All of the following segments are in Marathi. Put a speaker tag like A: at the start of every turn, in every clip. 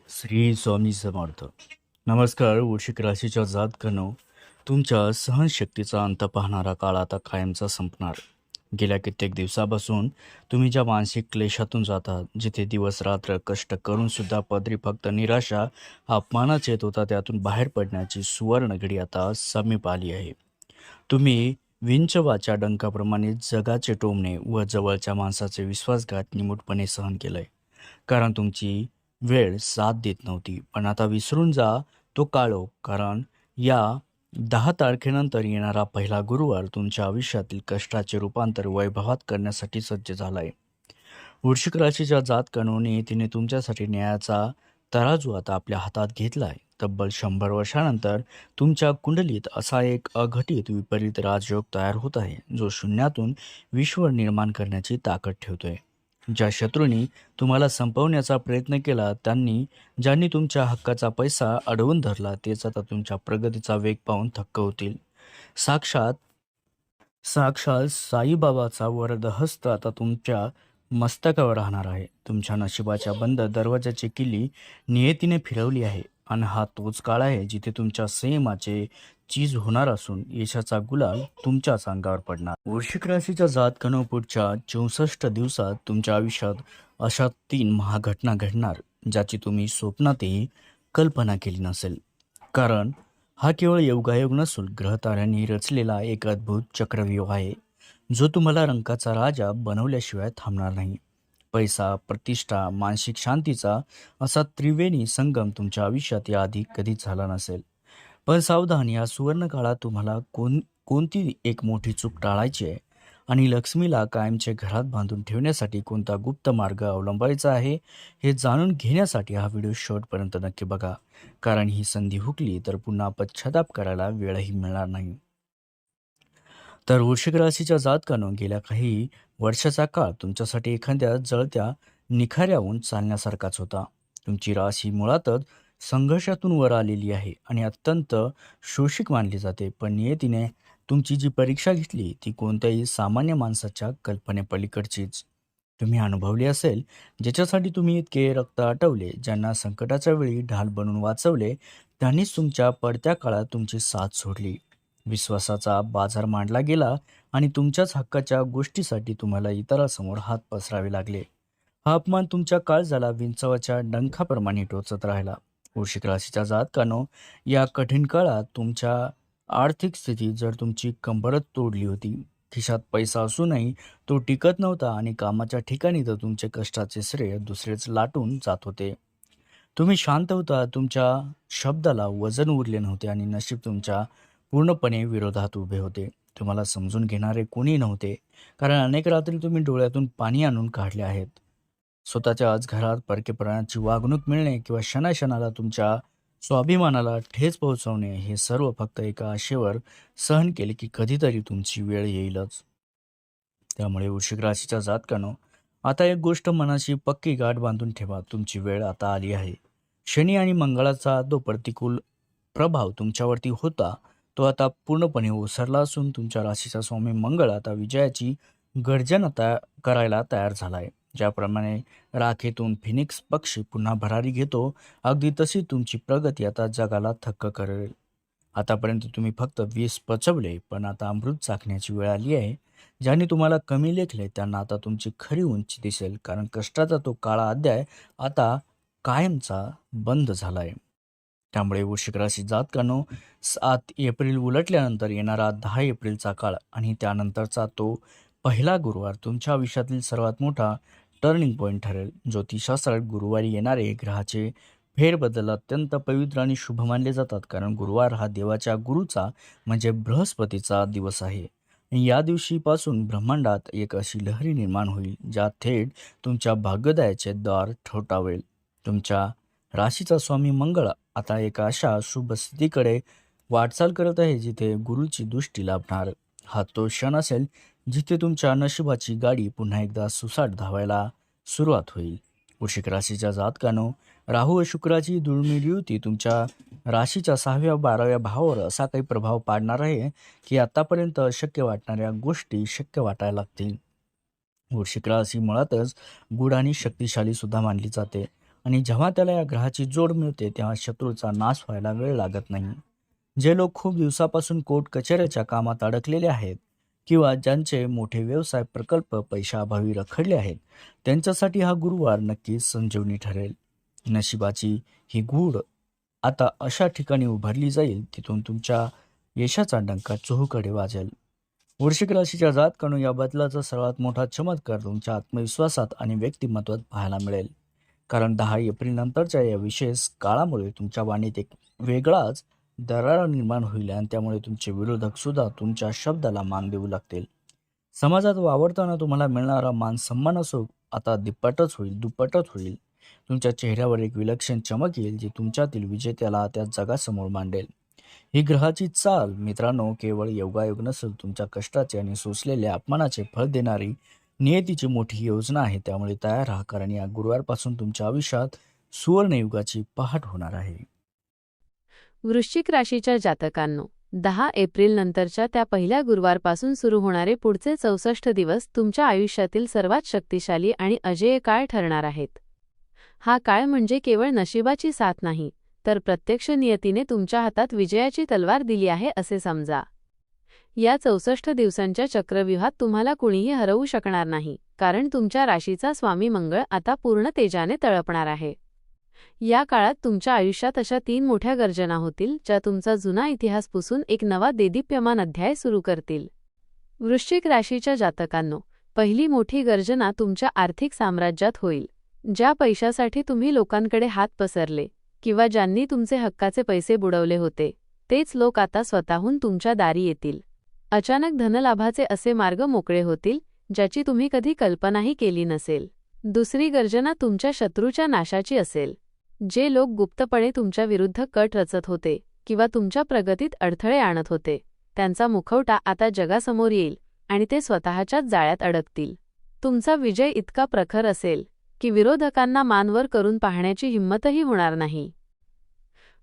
A: श्री स्वामी समर्थ. नमस्कार. वृश्चिक राशीच्या जातकांनो, तुमच्या सहनशक्तीचा अंत पाहणारा काळ आता कायमचा संपणार. गेल्या कित्येक दिवसापासून तुम्ही ज्या मानसिक क्लेशातून जातात, जिथे दिवस रात्र कष्ट करून सुद्धा पदरी फक्त निराशा, अपमानाच येत होता, त्यातून बाहेर पडण्याची सुवर्ण घडी आता समीप आली आहे. तुम्ही विंचवाच्या डंकाप्रमाणे जगाचे टोमणे व जवळच्या माणसाचे विश्वासघात निमूटपणे सहन केलंय, कारण तुमची वेळ साथ देत नव्हती. पण आता विसरून जा तो काळोख, कारण या 10 तारखेनंतर येणारा पहिला गुरुवार तुमच्या आयुष्यातील कष्टाचे रूपांतर वैभवात करण्यासाठी सज्ज झाला आहे. वृश्चिक राशीच्या जातकांनी तिने तुमच्यासाठी न्यायाचा तराजू आता आपल्या हातात घेतला आहे. तब्बल 100 वर्षानंतर तुमच्या कुंडलीत असा एक अघटित विपरीत राजयोग तयार होत आहे, जो शून्यातून विश्व निर्माण करण्याची ताकद ठेवतोय. ज्या शत्रूंनी तुम्हाला संपवण्याचा प्रयत्न केला, ज्यांनी तुमच्या हक्काचा पैसा अडवून धरला, तेच आता तुमच्या प्रगतीचा वेग पाहून थक्क होतील. साक्षात साक्षात साईबाबाचा वरदहस्त आता तुमच्या मस्तकावर राहणार आहे. तुमच्या नशिबाच्या बंद दरवाजाची किल्ली नियतीने फिरवली आहे, आणि हा तोच काळ आहे जिथे तुमच्या संयमाचे चीज होणार असून यशाचा गुलाल तुमच्याच अंगावर पडणार. वृश्चिक राशीच्या जातकांनो, पुढच्या 64 दिवसात तुमच्या आयुष्यात अशा 3 महाघटना घडणार, ज्याची तुम्ही स्वप्नातही कल्पना केली नसेल. कारण हा केवळ योगायोग नसून ग्रहताऱ्यांनी रचलेला एक अद्भुत चक्रव्यूह आहे, जो तुम्हाला रंकाचा राजा बनवल्याशिवाय थांबणार नाही. पैसा, प्रतिष्ठा, मानसिक शांतीचा असा त्रिवेणी संगम तुमच्या आयुष्यात याआधी कधीच झाला नसेल. पण सावधान, या सुवर्ण काळात तुम्हाला कोणती एक मोठी चूक टाळायची आहे, आणि लक्ष्मीला कायमचे घरात बांधून ठेवण्यासाठी कोणता गुप्त मार्ग अवलंबायचा आहे, हे जाणून घेण्यासाठी हा व्हिडिओ शेवटपर्यंत नक्की बघा. कारण ही संधी हुकली तर पुन्हा पश्चाताप करायला वेळही मिळणार नाही. तर वृश्चिक राशीच्या जातकांनो, गेल्या काही वर्षाचा काळ तुमच्यासाठी एखाद्या जळत्या निखाऱ्याहून चालण्यासारखाच होता. तुमची राशी मुळातच संघर्षातून वर आलेली आहे आणि अत्यंत शोषिक मानली जाते. पण नियतीने तुमची जी परीक्षा घेतली, ती कोणत्याही सामान्य माणसाच्या कल्पनेपलीकडचीच. तुम्ही अनुभवली असेल, ज्याच्यासाठी तुम्ही इतके रक्त आटवले, ज्यांना संकटाच्या वेळी ढाल बनून वाचवले, त्यांनीच तुमच्या पडत्या काळात तुमची साथ सोडली. विश्वासाचा बाजार मांडला गेला आणि तुमच्याच हक्काच्या गोष्टीसाठी तुम्हाला इतरांसमोर हात पसरावे लागले. हा अपमान तुमच्या काळजाला विंचवाच्या डंखाप्रमाणे टोचत राहिला. वृश्चिक राशीच्या जातकांनो, या कठीण काळात तुमच्या आर्थिक स्थिती जर तुमची कंबरच तोडली होती. खिशात पैसा असूनही तो टिकत नव्हता, आणि कामाच्या ठिकाणी तर तुमचे कष्टाचे श्रेय दुसरेच लाटून जात होते. तुम्ही शांत होता, तुमच्या शब्दाला वजन उरले नव्हते, आणि नशीब तुमच्या पूर्णपणे विरोधात उभे होते. तुम्हाला समजून घेणारे कोणी नव्हते, कारण अनेक रात्री तुम्ही डोळ्यातून पाणी आणून काढले आहेत. स्वतःच्याच घरात परकेपणाची वागणूक मिळणे किंवा क्षणाक्षणाला तुमच्या स्वाभिमानाला ठेच पोहोचवणे, हे सर्व फक्त एका आशेवर सहन केले की कधीतरी तुमची वेळ येईलच. त्यामुळे वृश्चिक राशीच्या जातकांनो, आता एक गोष्ट मनाशी पक्की गाठ बांधून ठेवा, तुमची वेळ आता आली आहे. शनी आणि मंगळाचा जो प्रतिकूल प्रभाव तुमच्यावरती होता, तो आता पूर्णपणे ओसरला असून तुमच्या राशीचा स्वामी मंगळ आता विजयाची गर्जना करायला तयार झाला आहे. ज्याप्रमाणे राखेतून फिनिक्स पक्षी पुन्हा भरारी घेतो, अगदी तशी तुमची प्रगती आता जगाला थक्क करेल. आतापर्यंत तुम्ही फक्त विष पचवले, पण आता अमृत चाखण्याची वेळ आली आहे. ज्यांनी तुम्हाला कमी लेखले, त्यांना आता तुमची खरी उंची दिसेल, कारण कष्टाचा तो काळा अध्याय आता कायमचा बंद झाला आहे. त्यामुळे वृश्चिक राशी जातकांनो, 7 एप्रिल उलटल्यानंतर येणारा 10 एप्रिलचा काळ आणि त्यानंतरचा तो पहिला गुरुवार तुमच्या आयुष्यातील सर्वात मोठा टर्निंग पॉईंट ठरेल. ज्योतिषशास्त्रात गुरुवारी येणारे ग्रहाचे फेरबदल अत्यंत पवित्र आणि शुभ मानले जातात, कारण गुरुवार हा देवाच्या गुरुचा म्हणजे बृहस्पतीचा दिवस आहे. या दिवशीपासून ब्रह्मांडात एक अशी लहरी निर्माण होईल, ज्या थेट तुमच्या भाग्योदयाचे द्वार ठोठावेल. तुमच्या राशीचा स्वामी मंगळ आता एका अशा शुभ स्थितीकडे वाटचाल करत आहे, जिथे गुरुची दृष्टी लाभणार. हा तो क्षण असेल जिथे तुमच्या नशिबाची गाडी पुन्हा एकदा सुसाट धावायला सुरुवात होईल. वृश्चिक राशीच्या जातकांनो, राहू व शुक्राची दुर्मिळ युती तुमच्या राशीच्या 6व्या 12व्या भावावर असा काही प्रभाव पाडणार आहे की आतापर्यंत अशक्य वाटणाऱ्या गोष्टी शक्य वाटायला लागतील. वृश्चिक राशी मुळातच गूढ आणि शक्तिशाली सुद्धा मानली जाते, आणि जेव्हा त्याला या ग्रहाची जोड मिळते तेव्हा शत्रूचा नाश व्हायला वेळ लागत नाही. जे लोक खूप दिवसापासून कोर्ट कचेऱ्याच्या कामात अडकलेले आहेत किंवा ज्यांचे मोठे व्यवसाय प्रकल्प पैशाअभावी रखडले आहेत, त्यांच्यासाठी हा गुरुवार नक्कीच संजीवनी ठरेल. नशिबाची ही गूढ आता अशा ठिकाणी उभारली जाईल तिथून तुमच्या यशाचा डंका चोहूकडे वाजेल. वृश्चिक राशीच्या जातकांनो, या बदलाचा सर्वात मोठा चमत्कार तुमच्या आत्मविश्वासात आणि व्यक्तिमत्वात पाहायला मिळेल. कारण 10 एप्रिल नंतरच्या या विशेष काळामुळे तुमच्या वाणीत एक वेगळाच दरारा निर्माण होईल आणि त्यामुळे तुमचे विरोधक सुद्धा तुमच्या शब्दाला मान देऊ लागतील. समाजात वावरताना तुम्हाला मिळणारा मान सन्मान असो आता दुप्पटच होईल. तुमच्या चेहऱ्यावर एक विलक्षण चमक येईल जी तुमच्यातील विजेत्याला त्या जगासमोर मांडेल. ही ग्रहाची चाल मित्रांनो केवळ योगायोग नसेल, तुमच्या कष्टाचे आणि सोसलेल्या अपमानाचे फळ देणारी नियतीची मोठी योजना आहे. त्यामुळे तयार राहा, कारण या गुरुवारपासून तुमच्या आयुष्यात सुवर्णयुगाची पहाट होणार आहे.
B: वृश्चिक राशीच्या जातकांनो, 10 एप्रिल नंतरच्या त्या पहिल्या गुरुवारपासून सुरू होणारे पुढचे 64 दिवस तुमच्या आयुष्यातील सर्वात शक्तिशाली आणि अजेय काळ ठरणार आहेत. हा काळ म्हणजे केवळ नशिबाची साथ नाही, तर प्रत्यक्ष नियतीने तुमच्या हातात विजयाची तलवार दिली आहे असे समजा. या 64 दिवसांच्या चक्रव्यूहात तुम्हाला कुणीही हरवू शकणार नाही, कारण तुमच्या राशीचा स्वामी मंगळ आता पूर्ण तेजाने तळपणार आहे. या काळात तुमच्या आयुष्यात अशा 3 मोठ्या गर्जना होतील ज्या तुमचा जुना इतिहास पुसून एक नवा देदीप्यमान अध्याय सुरू करतील. वृश्चिक राशीच्या जातकांनो, पहिली मोठी गर्जना तुमच्या आर्थिक साम्राज्यात होईल. ज्या पैशासाठी तुम्ही लोकांकडे हात पसरले किंवा ज्यांनी तुमचे हक्काचे पैसे बुडवले होते, तेच लोक आता स्वतःहून तुमच्या दारी येतील. अचानक धनलाभाचे असे मार्ग मोकळे होतील ज्याची तुम्ही कधी कल्पनाही केली नसेल. दुसरी गर्जना तुमच्या शत्रूच्या नाशाची असेल. जे लोक गुप्तपणे तुमच्या विरुद्ध कट रचत होते किंवा तुमच्या प्रगतीत अडथळे आणत होते, त्यांचा मुखवटा आता जगासमोर येईल आणि ते स्वतःच्याच जाळ्यात अडकतील. तुमचा विजय इतका प्रखर असेल की विरोधकांना मानवर करून पाहण्याची हिंमतही होणार नाही.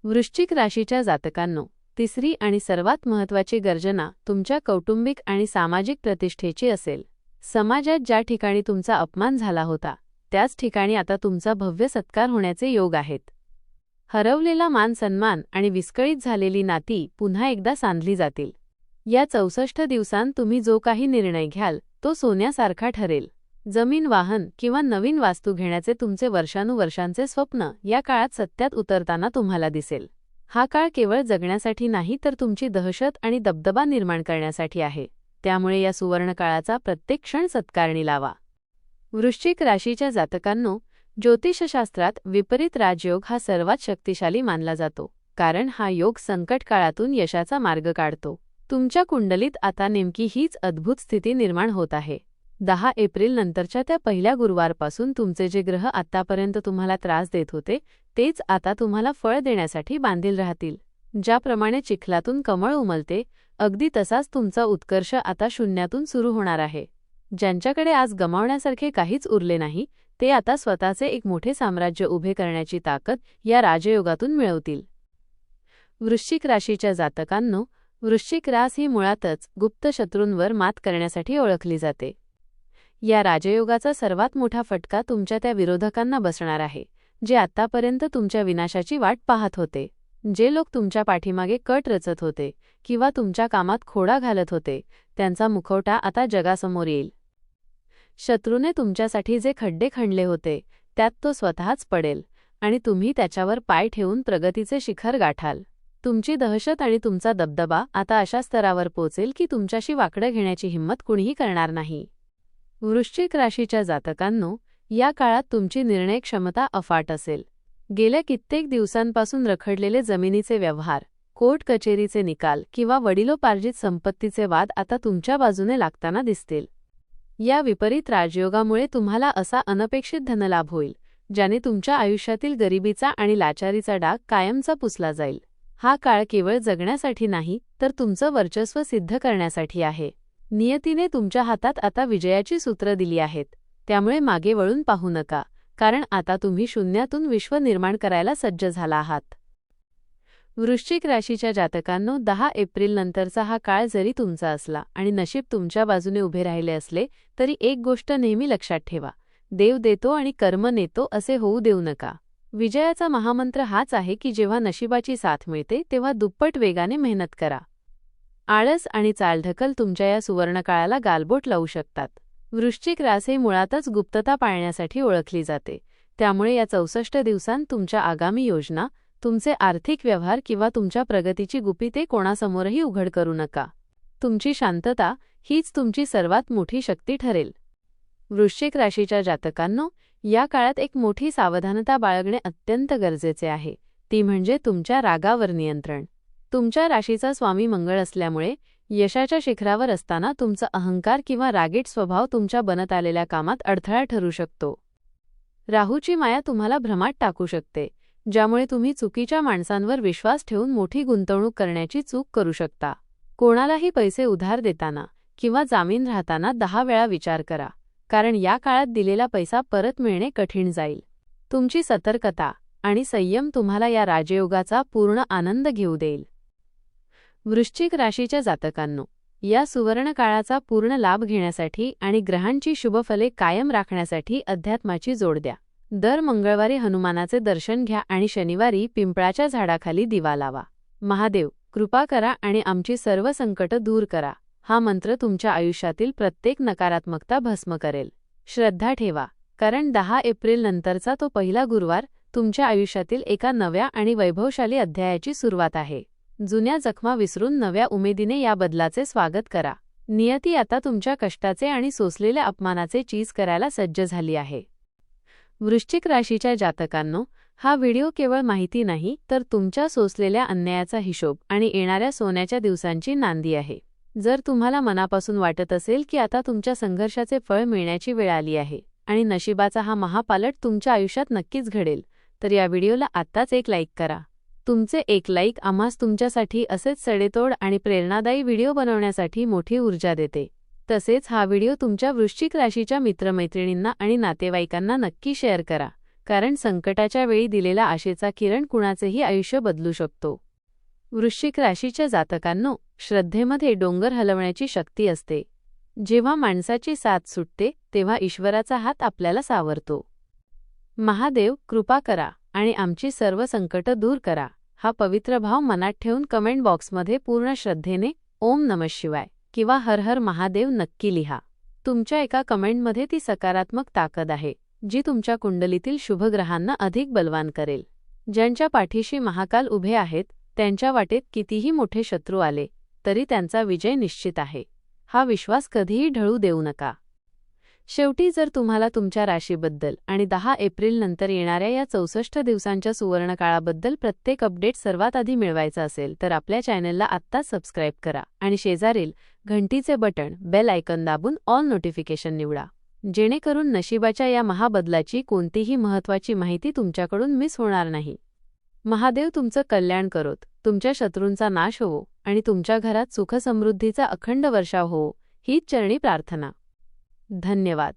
B: वृश्चिक राशीच्या जातकांनो, तिसरी आणि सर्वात महत्त्वाची गर्जना तुमच्या कौटुंबिक आणि सामाजिक प्रतिष्ठेची असेल. समाजात ज्या ठिकाणी तुमचा अपमान झाला होता, त्याच ठिकाणी आता तुमचा भव्य सत्कार होण्याचे योग आहेत. हरवलेला मान सन्मान आणि विस्कळीत झालेली नाती पुन्हा एकदा सांधली जातील. या 64 दिवसांत तुम्ही जो काही निर्णय घ्याल तो सोन्यासारखा ठरेल. जमीन, वाहन किंवा नवीन वास्तू घेण्याचे तुमचे वर्षानुवर्षांचे स्वप्न या काळात सत्यात उतरताना तुम्हाला दिसेल. हा काळ केवळ जगण्यासाठी नाही, तर तुमची दहशत आणि दबदबा निर्माण करण्यासाठी आहे. त्यामुळे या सुवर्णकाळाचा प्रत्येक क्षण सत्कारणी लावा. वृश्चिक राशीच्या जातकांनो, ज्योतिषशास्त्रात विपरीत राजयोग हा सर्वात शक्तिशाली मानला जातो, कारण हा योग संकट काळातून यशाचा मार्ग काढतो. तुमच्या कुंडलीत आता नेमकी हीच अद्भुत स्थिती निर्माण होत आहे. 10 एप्रिल नंतरच्या त्या पहिल्या गुरुवारपासून तुमचे जे ग्रह आतापर्यंत तुम्हाला त्रास देत होते, तेच आता तुम्हाला फळ देण्यासाठी बांधील राहतील. ज्याप्रमाणे चिखलातून कमळ उमलते, अगदी तसाच तुमचा उत्कर्ष आता शून्यातून सुरू होणार आहे. ज्यांच्याकडे आज गमावण्यासारखे काहीच उरले नाही, ते आता स्वतःचे एक मोठे साम्राज्य उभे करण्याची ताकद या राजयोगातून मिळवतील. वृश्चिक राशीच्या जातकांनो, वृश्चिक रास ही मुळातच गुप्त शत्रूंवर मात करण्यासाठी ओळखली जाते. या राजयोगाचा सर्वात मोठा फटका तुमच्या त्या विरोधकांना बसणार आहे, जे आत्तापर्यंत तुमच्या विनाशाची वाट पाहत होते. जे लोक तुमच्या पाठीमागे कट रचत होते किंवा तुमच्या कामात खोडा घालत होते, त्यांचा मुखवटा आता जगासमोर येईल. शत्रूने तुमच्यासाठी जे खड्डे खणले होते, त्यात तो स्वतःच पडेल आणि तुम्ही त्याच्यावर पाय ठेवून प्रगतीचे शिखर गाठाल. तुमची दहशत आणि तुमचा दबदबा आता अशा स्तरावर पोचेल की तुमच्याशी वाकडं घेण्याची हिंमत कुणीही करणार नाही. वृश्चिक राशीच्या जातकांनो, या काळात तुमची निर्णय क्षमता अफाट असेल. गेल्या कित्येक दिवसांपासून रखडलेले जमिनीचे व्यवहार, कोर्ट कचेरीचे निकाल किंवा वडिलोपार्जित संपत्तीचे वाद आता तुमच्या बाजूने लागताना दिसतील. या विपरीत राजयोगामुळे तुम्हाला असा अनपेक्षित धनलाभ होईल, ज्याने तुमच्या आयुष्यातील गरिबीचा आणि लाचारीचा डाग कायमचा पुसला जाईल. हा काळ केवळ जगण्यासाठी नाही, तर तुमचं वर्चस्व सिद्ध करण्यासाठी आहे. नियतीने तुमच्या हातात आता विजयाची सूत्र दिली आहेत. त्यामुळे मागे वळून पाहू नका, कारण आता तुम्ही शून्यातून विश्व निर्माण करायला सज्ज झाला आहात. वृश्चिक राशीच्या जातकांनो, 10 एप्रिल नंतरचा हा काळ जरी तुमचा असला आणि नशीब तुमच्या बाजूने उभे राहिले असले, तरी एक गोष्ट नेहमी लक्षात ठेवा: देव देतो आणि कर्म नेतो असे होऊ देऊ नका. विजयाचा महामंत्र हाच आहे की जेव्हा नशिबाची साथ मिळते तेव्हा दुप्पट वेगाने मेहनत करा. आळस आणि चालढकल तुमच्या या सुवर्णकाळाला गालबोट लावू शकतात. वृश्चिक राशी मुळातच गुप्तता पाळण्यासाठी ओळखली जाते. त्यामुळे या 64 दिवसांत तुमच्या आगामी योजना, तुमचे आर्थिक व्यवहार किंवा तुमच्या प्रगतीची गुपिते कोणासमोरही उघड करू नका. तुमची शांतता हीच तुमची सर्वात मोठी शक्ती ठरेल. वृश्चिक राशीच्या जातकांनो, या काळात एक मोठी सावधानता बाळगणे अत्यंत गरजेचे आहे. ती म्हणजे तुमच्या रागावर नियंत्रण. तुमच्या राशीचा स्वामी मंगळ असल्यामुळे यशाच्या शिखरावर असताना तुमचा अहंकार किंवा रागीट स्वभाव तुमच्या बनत आलेल्या कामात अडथळा ठरू शकतो. राहूची माया तुम्हाला भ्रमात टाकू शकते, ज्यामुळे तुम्ही चुकीच्या माणसांवर विश्वास ठेवून मोठी गुंतवणूक करण्याची चूक करू शकता. कोणालाही पैसे उधार देताना किंवा जामीन राहताना 10 वेळा विचार करा, कारण या काळात दिलेला पैसा परत मिळणे कठीण जाईल. तुमची सतर्कता आणि संयम तुम्हाला या राजयोगाचा पूर्ण आनंद घेऊ देईल. वृश्चिक राशीच्या जातकांनो, या सुवर्ण काळाचा पूर्ण लाभ घेण्यासाठी आणि ग्रहांची शुभफले कायम राखण्यासाठी अध्यात्माची जोड द्या. दर मंगळवारी हनुमानाचे दर्शन घ्या आणि शनिवारी पिंपळाच्या झाडाखाली दिवा लावा. महादेव, कृपा करा आणि आमची सर्व संकट दूर करा, हा मंत्र तुमच्या आयुष्यातील प्रत्येक नकारात्मकता भस्म करेल. श्रद्धा ठेवा, कारण 10 एप्रिल नंतरचा तो पहिला गुरुवार तुमच्या आयुष्यातील एका नव्या आणि वैभवशाली अध्यायाची सुरुवात आहे. जुन्या जखमा विसरून नव्या उमेदीने या बदलाचे स्वागत करा. नियती आता तुमच्या कष्टाचे आणि सोसलेल्या अपमानाचे चीज करायला सज्ज झाली आहे. वृश्चिक राशीच्या जातकांनो, हा व्हिडिओ केवळ माहिती नाही तर तुमच्या सोसलेल्या अन्यायाचा हिशोब आणि येणाऱ्या सोन्याच्या दिवसांची नांदी आहे. जर तुम्हाला मनापासून वाटत असेल की आता तुमच्या संघर्षाचे फळ मिळण्याची वेळ आली आहे आणि नशिबाचा हा महापालट तुमच्या आयुष्यात नक्कीच घडेल, तर या व्हिडिओला आत्ताच एक लाईक करा. तुमचे एक लाईक आम्हास तुमच्यासाठी असेच सडेतोड आणि प्रेरणादायी व्हिडिओ बनवण्यासाठी मोठी ऊर्जा देते. तसेच हा व्हिडिओ तुमच्या वृश्चिक राशीच्या मित्रमैत्रिणींना आणि नातेवाईकांना नक्की शेअर करा, कारण संकटाच्या वेळी दिलेला आशेचा किरण कुणाचेही आयुष्य बदलू शकतो. वृश्चिक राशीच्या जातकांनो, श्रद्धेमध्ये डोंगर हलवण्याची शक्ती असते. जेव्हा माणसाची साथ सुटते तेव्हा ईश्वराचा हात आपल्याला सावरतो. महादेव, कृपा करा आणि आमची सर्व संकट दूर करा, हा पवित्र भाव मनात ठेवून कमेंट बॉक्समध्ये पूर्ण श्रद्धेने ओम नमः शिवाय किंवा हर हर महादेव नक्की लिहा. तुमच्या एका कमेंटमध्ये ती सकारात्मक ताकद आहे, जी तुमच्या कुंडलीतील शुभग्रहांना अधिक बलवान करेल. ज्यांच्या पाठीशी महाकाल उभे आहेत त्यांच्या वाटेत कितीही मोठे शत्रू आले तरी त्यांचा विजय निश्चित आहे. हा विश्वास कधीही ढळू देऊ नका. शेवटी जर तुम्हाला तुमच्या राशीबद्दल आणि 10 एप्रिल नंतर येणाऱ्या या 64 दिवसांच्या सुवर्णकाळाबद्दल प्रत्येक अपडेट सर्वात आधी मिळवायचा असेल तर आपल्या चॅनलला आत्ताच सबस्क्राईब करा आणि शेजारील घंटीचे बटण बेल आयकॉन दाबून ऑल नोटिफिकेशन निवडा, जेणेकरून नशिबाच्या या महाबदलाची कोणतीही महत्त्वाची माहिती तुमच्याकडून मिस होणार नाही. महादेव तुमचं कल्याण करोत, तुमच्या शत्रूंचा नाश होवो आणि तुमच्या घरात सुखसमृद्धीचा अखंड वर्षाव होवो, हीच चरणी प्रार्थना. धन्यवाद.